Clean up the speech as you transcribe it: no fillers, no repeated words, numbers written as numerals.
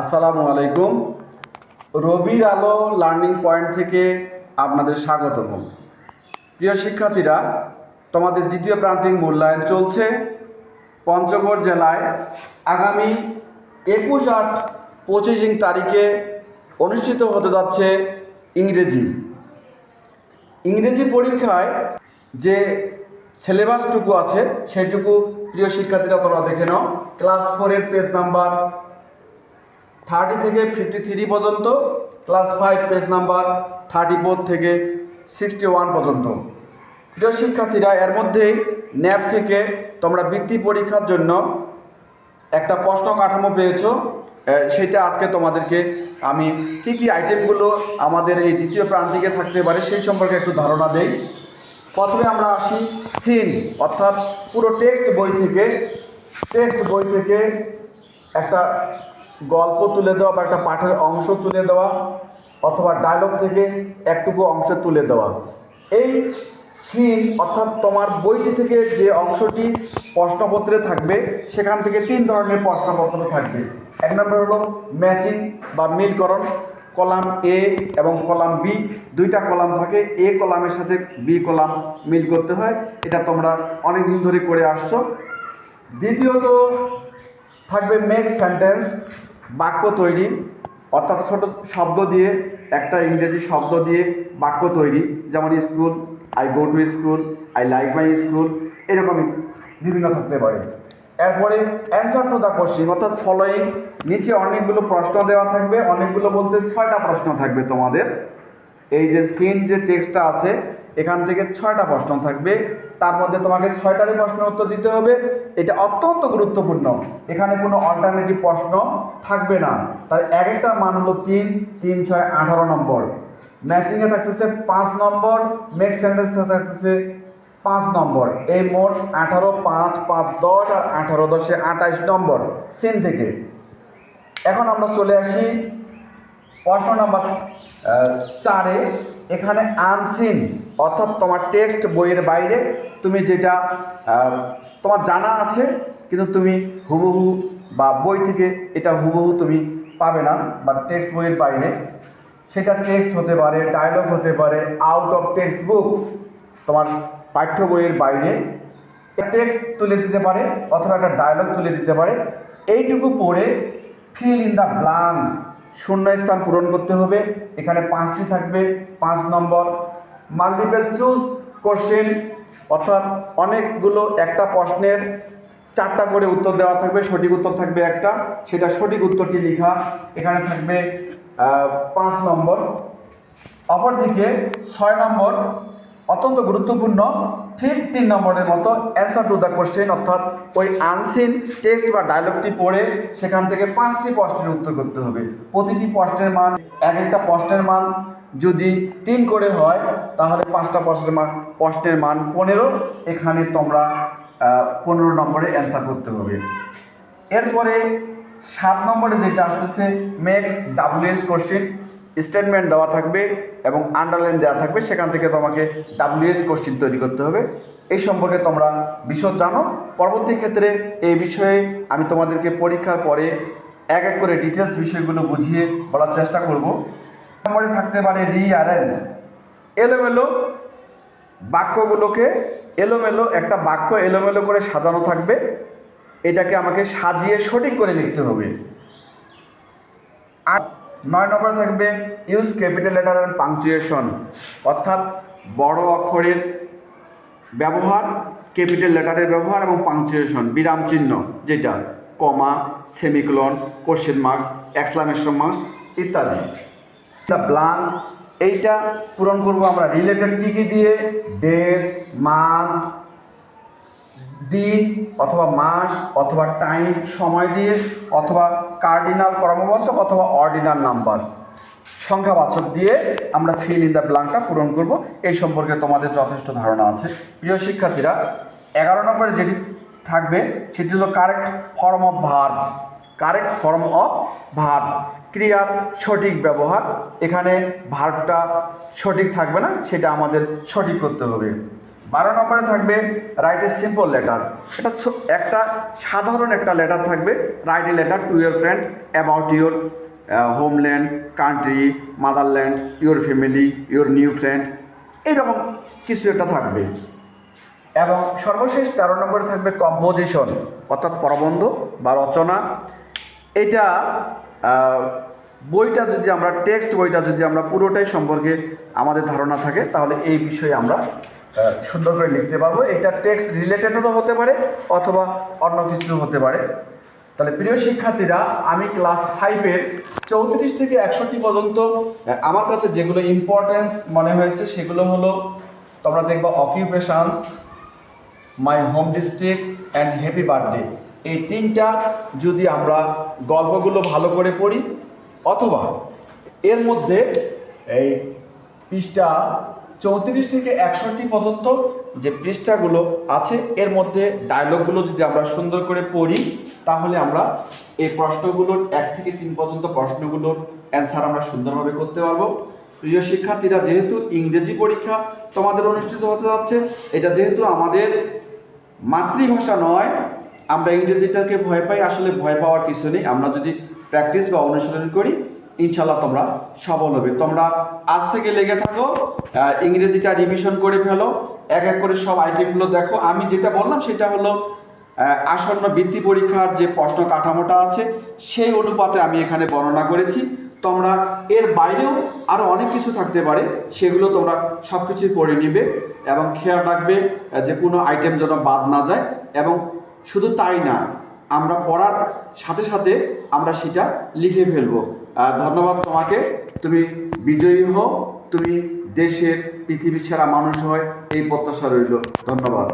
আসসালামু আলাইকুম। রবির আলো লার্নিং পয়েন্ট থেকে আপনাদের স্বাগতম। প্রিয় শিক্ষার্থীরা, তোমাদের দ্বিতীয় প্রান্তিক মূল্যায়ন চলছে। পঞ্চগড় জেলায় আগামী 21/8/25 তারিখে অনুষ্ঠিত হতে যাচ্ছে ইংরেজি পরীক্ষায় যে সিলেবাসটুকু আছে সেটুকু প্রিয় শিক্ষার্থীরা তোমরা দেখে নাও। ক্লাস 4-এর পেজ নাম্বার 30 থেকে 53 পর্যন্ত, ক্লাস 5 পেজ নাম্বার 34 থেকে 61 পর্যন্ত। প্রিয় শিক্ষার্থীরা, এর মধ্যেই ন্যাপ থেকে তোমরা বৃত্তি পরীক্ষার জন্য একটা প্রশ্ন কাঠামো পেয়েছো। সেটা আজকে তোমাদেরকে আমি কী কী আইটেমগুলো আমাদের এই দ্বিতীয় প্রান্তিকে থাকতে পারে সেই সম্পর্কে একটু ধারণা দেই। প্রথমে আমরা আসি সিন, অর্থাৎ পুরো টেক্সট বই থেকে একটা গল্প তুলে দেওয়া বা একটা পাঠের অংশ তুলে দেওয়া অথবা ডায়লগ থেকে একটুকু অংশ তুলে দেওয়া। এই সিন অর্থাৎ তোমার বইটি থেকে যে অংশটি প্রশ্নপত্রে থাকবে সেখান থেকে 3 ধরনের প্রশ্নপত্র থাকবে। এক নম্বর হলো ম্যাচিং বা মিলকরণ, কলাম এ এবং কলাম বি, দুইটা কলাম থাকে, এ কলামের সাথে বি কলাম মিল করতে হয়। এটা তোমরা অনেক দিন ধরে করে আসছো। দ্বিতীয়ত থাকবে মেক সেন্টেন্স, বাক্য তৈরি, অর্থাৎ ছোট শব্দ দিয়ে একটা ইংরেজি শব্দ দিয়ে বাক্য তৈরি, যেমন school, I go to school, I like my school, এরকমই বিভিন্ন থাকতে পারে। এরপরে অ্যান্সার টু দ্য কোশ্চেন, অর্থাৎ ফলোয়িং, নিচে অনেকগুলো প্রশ্ন দেওয়া থাকবে, অনেকগুলো বলতে 6টা প্রশ্ন থাকবে তোমাদের। এই যে সিন যে টেক্সটটা আছে এখান থেকে 6টা প্রশ্ন থাকবে, তার মধ্যে তোমাকে 6টারই প্রশ্নের উত্তর দিতে হবে। এটা অত্যন্ত গুরুত্বপূর্ণ, এখানে কোনো অল্টারনেটিভ প্রশ্ন থাকবে না। তাই এক একটা মান হলো 3, 3, 6, 18 নম্বর। ম্যাচিংয়ে থাকতেছে 5 নম্বর, মেক সেন্টেন্সে থাকতেছে 5 নম্বর। এই মোট 18, 5, 5, 10 আর 18, 10-এ 28 নম্বর সিন থেকে। এখন আমরা চলে আসি প্রশ্ন নাম্বার 4-এ। এখানে আনসিন, অর্থাৎ তোমার টেক্সট বইয়ের বাইরে তুমি যেটা তোমার জানা আছে কিন্তু তুমি হুবহু বা বই থেকে এটা হুবহু তুমি পাবে না, বা টেক্সট বইয়ের বাইরে, সেটা টেক্সট হতে পারে, ডায়লগ হতে পারে, আউট অফ টেক্সট বুক, তোমার পাঠ্য বইয়ের বাইরে টেক্সট তুলে দিতে পারে অথবা একটা ডায়লগ তুলে দিতে পারে। এইটুকু পড়ে ফিল ইন দ্য ব্ল্যাঙ্কস, শূন্য স্থান পূরণ করতে হবে। এখানে 5টি থাকবে, 5 নম্বর। মাল্টিপল চুজ কোশ্চেন, অর্থাৎ অনেকগুলো একটা প্রশ্নের 4টা করে উত্তর দেওয়া থাকবে, সঠিক উত্তর থাকবে একটা, সেটা সঠিক উত্তরটি লেখা, এখানে থাকবে 5 নম্বর। অপরদিকে 6 নম্বর অত্যন্ত গুরুত্বপূর্ণ, ঠিক 3 নম্বরের মতো অ্যান্সার টু দ্য কোশ্চেন, অর্থাৎ ওই আনসিন টেক্সট বা ডায়লগটি পড়ে সেখান থেকে 5টি প্রশ্নের উত্তর করতে হবে। প্রতিটি প্রশ্নের মান, এক একটা প্রশ্নের মান যদি 3 করে হয় তাহলে 5টা প্রশ্নের মান 15। এখানে তোমরা 15 নম্বরে অ্যান্সার করতে হবে। এরপরে 7 নম্বরে যেটা আসতেছে মেক ডাব্লিউএস কোশ্চেন, স্টেটমেন্ট দেওয়া থাকবে এবং আন্ডারলাইন দেওয়া থাকবে, সেখান থেকে তোমাকে ডাব্লিউএস কোশ্চেন তৈরি করতে হবে। এই সম্পর্কে তোমরা বিশদ জানো। পরবর্তী ক্ষেত্রে এই বিষয়ে আমি তোমাদেরকে পরীক্ষার পরে এক এক করে ডিটেলস বিষয়গুলো বুঝিয়ে বলার চেষ্টা করব। নম্বরে থাকতে পারে রিঅ্যারেঞ্জ, এলোমেলো বাক্যগুলোকে, একটা বাক্য এলোমেলো করে সাজানো থাকবে, এটাকে আমাকে সাজিয়ে সঠিক করে লিখতে হবে। আর 9 নম্বরে থাকবে use capital letter and punctuation, অর্থাৎ বড় অক্ষরের ব্যবহার, ক্যাপিটাল লেটারের ব্যবহার এবং পাংচুয়েশন, বিরাম চিহ্ন, যেটা comma, semicolon, question marks, exclamation marks ইত্যাদি। দ্য ব্ল্যাঙ্ক, এইটা পূরণ করব আমরা রিলেটেড কি দিয়ে, ডেজ, মান্থ, দিন অথবা মাস অথবা টাইম, সময় দিয়ে, অথবা কার্ডিনাল ক্রমবাচক অথবা অর্ডিনাল নাম্বার, সংখ্যাবাচক দিয়ে আমরা ফিল ইন দ্য ব্ল্যাঙ্কটা পূরণ করব। এই সম্পর্কে তোমাদের যথেষ্ট ধারণা আছে। প্রিয় শিক্ষার্থীরা, 11 নম্বরে যেটি থাকবে সেটি হলো কারেক্ট ফর্ম অফ ভার্ব, ক্রিয়ার সঠিক ব্যবহার। এখানে ভার্বটা সঠিক থাকবে না, সেটা আমাদের সঠিক করতে হবে। 12 নম্বরে থাকবে রাইট এ সিম্পল লেটার। এটা একটা সাধারণ একটা লেটার থাকবে, write a letter to your friend about your homeland, country, motherland, your family, your new friend, এইরকম কিছু একটা থাকবে। এবং সর্বশেষ 13 নম্বরে থাকবে কম্পোজিশন, অর্থাৎ প্রবন্ধ বা রচনা। এটা বইটা যদি আমরা টেক্সট বইটা যদি আমরা পুরোটাই সম্পর্কে আমাদের ধারণা থাকে, তাহলে এই বিষয়ে আমরা সুন্দর করে লিখতে পারবো। এটা টেক্সট রিলেটেডও হতে পারে অথবা অন্য কিছু হতে পারে। তাহলে প্রিয় শিক্ষার্থীরা, আমি ক্লাস 5-এর 34 থেকে 61 পর্যন্ত আমার কাছে যেগুলো ইম্পর্টেন্স মনে হয়েছে সেগুলো হলো, তোমরা দেখবা occupations, my home district and happy birthday. এই তিনটা যদি আমরা গল্পগুলো ভালো করে পড়ি, অথবা এর মধ্যে এই পৃষ্ঠা 34 থেকে 61 পর্যন্ত যে পৃষ্ঠাগুলো আছে এর মধ্যে ডায়লগগুলো যদি আমরা সুন্দর করে পড়ি, তাহলে আমরা এই প্রশ্নগুলোর 1 থেকে 3 পর্যন্ত প্রশ্নগুলোর অ্যান্সার আমরা সুন্দরভাবে করতে পারবো। প্রিয় শিক্ষার্থীরা, যেহেতু ইংরেজি পরীক্ষা তোমাদের অনুষ্ঠিত হতে যাচ্ছে, এটা যেহেতু আমাদের মাতৃভাষা নয়, আমরা ইংরেজিটাকে ভয় পাই। আসলে ভয় পাওয়ার কিছু নেই, আমরা যদি প্র্যাকটিস বা অনুশীলন করি ইনশাল্লাহ তোমরা সফল হবে। তোমরা আজ থেকে লেগে থাকো, ইংরেজিটা রিভিশন করে ফেলো, এক এক করে সব আইটেমগুলো দেখো। আমি যেটা বললাম সেটা হলো আসন্ন বৃত্তি পরীক্ষার যে প্রশ্ন কাঠামোটা আছে সেই অনুপাতে আমি এখানে বর্ণনা করেছি। তোমরা এর বাইরেও আরও অনেক কিছু থাকতে পারে, সেগুলো তোমরা সব কিছুই পড়ে নিবে এবং খেয়াল রাখবে যে কোনো আইটেম যেন বাদ না যায়। এবং শুধু তাই না, আমরা পড়ার সাথে সাথে আমরা সেটা লিখে ফেলবো। ধন্যবাদ তোমাকে, তুমি বিজয়ী হও, তুমি দেশের পৃথিবীর সেরা মানুষ হয় এই প্রত্যাশা রইল। ধন্যবাদ।